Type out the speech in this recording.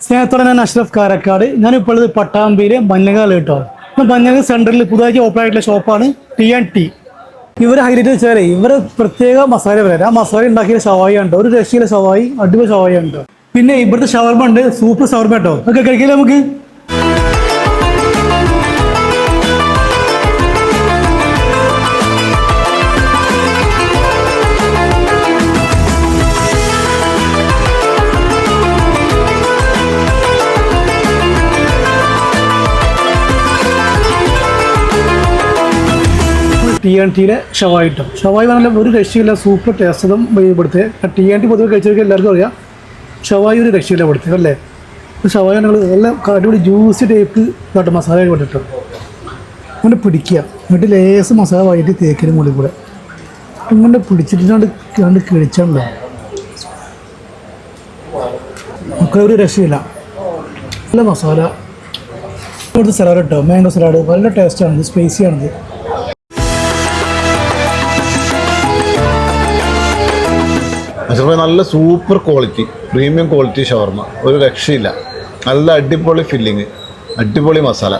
സ്നേഹത്തോടെ ഞാൻ അഷ്റഫ് കാരക്കാട്. ഞാനിപ്പോൾ ഉള്ളത് പട്ടാമ്പിയിലെ മഞ്ഞങ്ങാൽ കേട്ടോ. മഞ്ഞങ്ങാൽ സെൻറ്ററിൽ പുതുതായി ഓപ്പൺ ആയിട്ടുള്ള ഷോപ്പാണ് TNT. ഇവർ ഹൈലൈറ്റ് വെച്ചാൽ ഇവരെ പ്രത്യേക മസാല വരാം. ആ മസാല ഉണ്ടാക്കിയ ഷവായി ഉണ്ട്, ഒരു രക്ഷയിലെ ഷവായി, അടിപൊളി ഷവായി ഉണ്ട്. പിന്നെ ഇവിടുത്തെ ഷവർമ ഉണ്ട്, സൂപ്പർ ഷവർമ കേട്ടോ. ഒക്കെ കഴിക്കില്ല നമുക്ക്. TNTയിലെ ഷവായി കിട്ടും. ഷവായി നല്ല ഒരു രക്ഷയില്ല, സൂപ്പർ ടേസ്റ്റതും ഇവിടുത്തെ. TNT പൊതുവെ കഴിച്ചവർക്ക് എല്ലാവർക്കും അറിയാം ഷവായി ഒരു രക്ഷയില്ല ഇവിടുത്തെ അല്ലേ. ഷവായി ഞങ്ങൾ എല്ലാം അടിപൊളി ജ്യൂസി ടൈപ്പ് കേട്ടോ മസാല കൊണ്ടിട്ടോ. അങ്ങനെ പിടിക്കുക, എന്നിട്ട് ലേസ് മസാല വായിട്ട് തേക്കിന് മുകളിൽ കൂടെ ഇങ്ങനെ പിടിച്ചിട്ട് കണ്ട് കിഴിച്ചുണ്ടോ ഒക്കെ ഒരു രക്ഷയില്ല. നല്ല മസാല. ഇവിടുത്തെ സലാഡ് കേട്ടോ, മാംഗോ സലാഡ് നല്ല ടേസ്റ്റാണിത്, സ്പൈസിയാണിത്. നല്ല സൂപ്പർ ക്വാളിറ്റി, പ്രീമിയം ക്വാളിറ്റി ഷവർമ, ഒരു രക്ഷയില്ല. നല്ല അടിപൊളി ഫില്ലിങ്, അടിപൊളി മസാല.